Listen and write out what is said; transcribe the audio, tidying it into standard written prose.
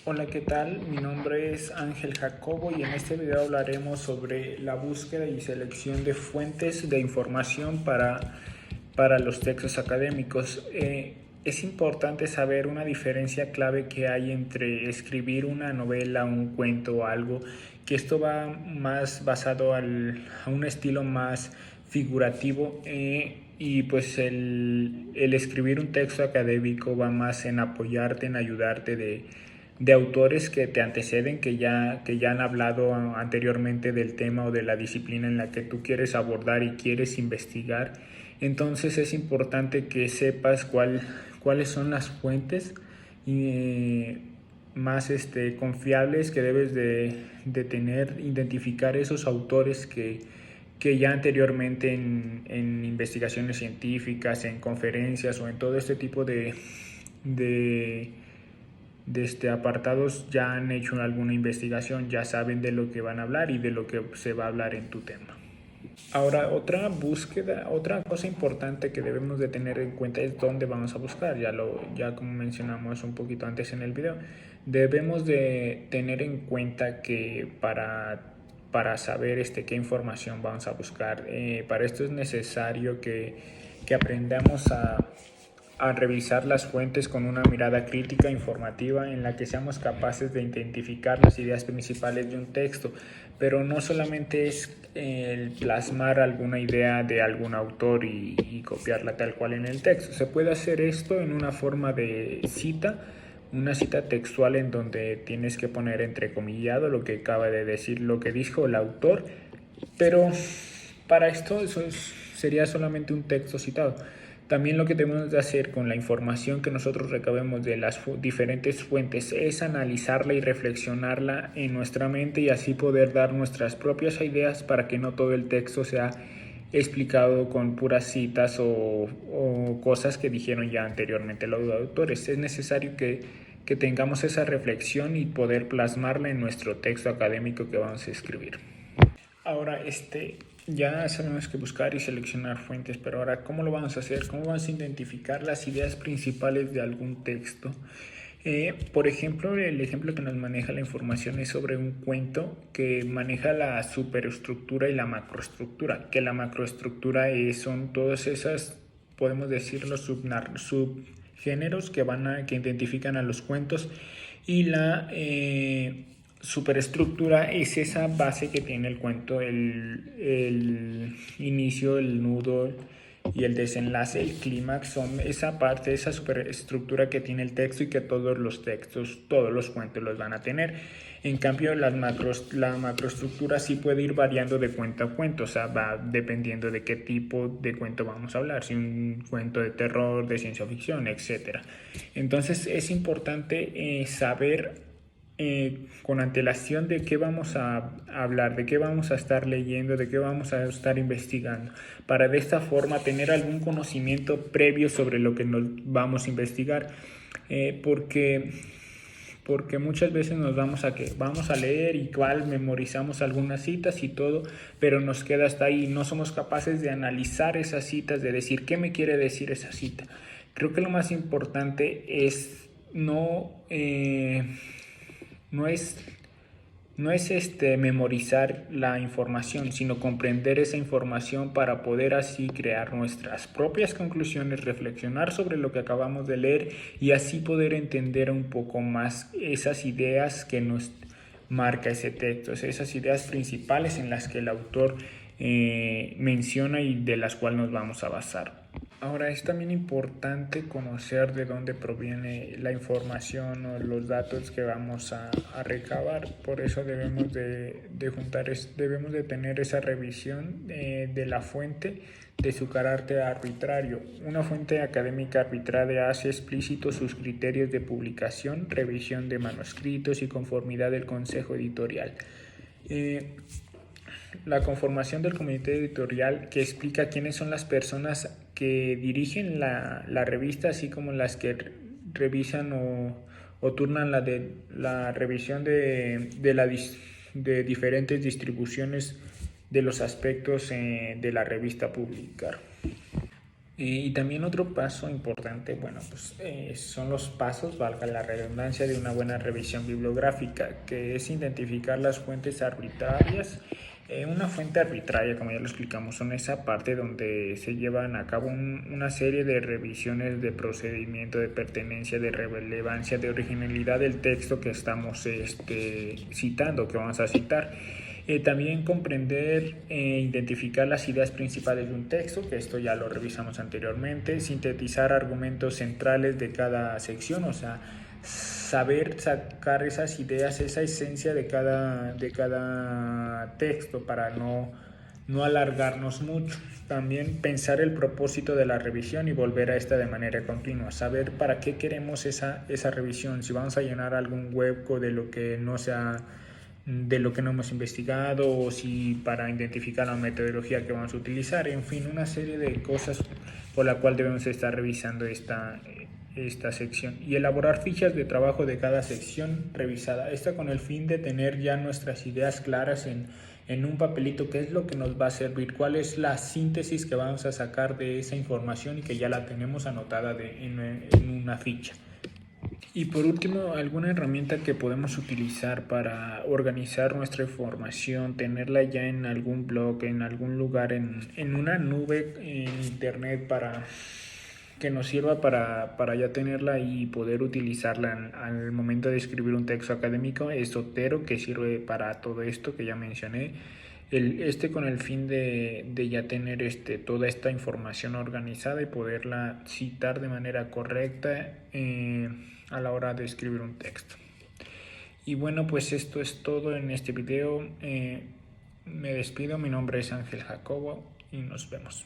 Hola, ¿qué tal? Mi nombre es Ángel Jacobo y en este video hablaremos sobre la búsqueda y selección de fuentes de información para los textos académicos. Es importante saber una diferencia clave que hay entre escribir una novela, un cuento o algo, que esto va más basado a un estilo más figurativo, y pues el escribir un texto académico va más en apoyarte, en ayudarte de autores que te anteceden, que ya han hablado anteriormente del tema o de la disciplina en la que tú quieres abordar y quieres investigar. Entonces es importante que sepas cuáles son las fuentes más confiables que debes de tener, identificar esos autores que ya anteriormente en investigaciones científicas, en conferencias o en todo este tipo de apartados ya han hecho alguna investigación, ya saben de lo que van a hablar y de lo que se va a hablar en tu tema. Ahora, otra cosa importante que debemos de tener en cuenta es dónde vamos a buscar. Ya como mencionamos un poquito antes en el video, debemos de tener en cuenta que para saber qué información vamos a buscar, para esto es necesario que aprendamos a revisar las fuentes con una mirada crítica informativa en la que seamos capaces de identificar las ideas principales de un texto, pero no solamente es el plasmar alguna idea de algún autor y copiarla tal cual en el texto. Se puede hacer esto en una forma de cita, una cita textual en donde tienes que poner entrecomillado lo que acaba de decir, lo que dijo el autor, pero para esto sería solamente un texto citado. También lo que debemos de hacer con la información que nosotros recabemos de las diferentes fuentes es analizarla y reflexionarla en nuestra mente y así poder dar nuestras propias ideas para que no todo el texto sea explicado con puras citas o cosas que dijeron ya anteriormente los autores. Es necesario que tengamos esa reflexión y poder plasmarla en nuestro texto académico que vamos a escribir. Ahora, ya sabemos que buscar y seleccionar fuentes, pero ahora, ¿cómo lo vamos a hacer? ¿Cómo vamos a identificar las ideas principales de algún texto? Por ejemplo, el ejemplo que nos maneja la información es sobre un cuento que maneja la superestructura y la macroestructura, que la macroestructura son todas esas, podemos decirlo, subgéneros que identifican a los cuentos, y la superestructura es esa base que tiene el cuento, el inicio, el nudo y el desenlace, el clímax, son esa parte, esa superestructura que tiene el texto y que todos los textos, todos los cuentos los van a tener. En cambio, la macroestructura sí puede ir variando de cuento a cuento, o sea, va dependiendo de qué tipo de cuento vamos a hablar, si un cuento de terror, de ciencia ficción, etc. Entonces es importante saber con antelación de qué vamos a hablar, de qué vamos a estar leyendo, de qué vamos a estar investigando, para de esta forma tener algún conocimiento previo sobre lo que nos vamos a investigar, porque muchas veces nos vamos a leer y cual memorizamos algunas citas y todo, pero nos queda hasta ahí, no somos capaces de analizar esas citas, de decir qué me quiere decir esa cita. Creo que lo más importante es no es memorizar la información, sino comprender esa información para poder así crear nuestras propias conclusiones, reflexionar sobre lo que acabamos de leer y así poder entender un poco más esas ideas que nos marca ese texto, esas ideas principales en las que el autor menciona y de las cuales nos vamos a basar. Ahora, es también importante conocer de dónde proviene la información o los datos que vamos a recabar. Por eso debemos debemos de tener esa revisión de la fuente, de su carácter arbitrario. Una fuente académica arbitraria hace explícitos sus criterios de publicación, revisión de manuscritos y conformidad del consejo editorial. La conformación del comité editorial, que explica quiénes son las personas que dirigen la revista, así como las que revisan o turnan la revisión de diferentes distribuciones de los aspectos de la revista publicar. Y también otro paso importante, bueno, pues son los pasos, valga la redundancia, de una buena revisión bibliográfica, que es identificar las fuentes arbitrarias. Una fuente arbitraria, como ya lo explicamos, son esa parte donde se llevan a cabo una serie de revisiones de procedimiento, de pertenencia, de relevancia, de originalidad del texto que estamos citando, que vamos a citar. También comprender e identificar las ideas principales de un texto, que esto ya lo revisamos anteriormente, sintetizar argumentos centrales de cada sección, o sea, saber sacar esas ideas, esa esencia de cada texto para no alargarnos mucho. También pensar el propósito de la revisión y volver a esta de manera continua. Saber para qué queremos esa revisión. Si vamos a llenar algún hueco de lo que no sea, de lo que no hemos investigado, o si para identificar la metodología que vamos a utilizar, en fin, una serie de cosas por la cual debemos estar revisando esta sección, y elaborar fichas de trabajo de cada sección revisada, esta con el fin de tener ya nuestras ideas claras en un papelito, qué es lo que nos va a servir, cuál es la síntesis que vamos a sacar de esa información y que ya la tenemos anotada en una ficha. Y por último, alguna herramienta que podemos utilizar para organizar nuestra información, tenerla ya en algún blog, en algún lugar, en una nube en internet, para que nos sirva para ya tenerla y poder utilizarla al momento de escribir un texto académico. Es Zotero, que sirve para todo esto que ya mencioné. Con el fin de ya tener toda esta información organizada y poderla citar de manera correcta a la hora de escribir un texto. Y bueno, pues esto es todo en este video. Me despido, mi nombre es Ángel Jacobo y nos vemos.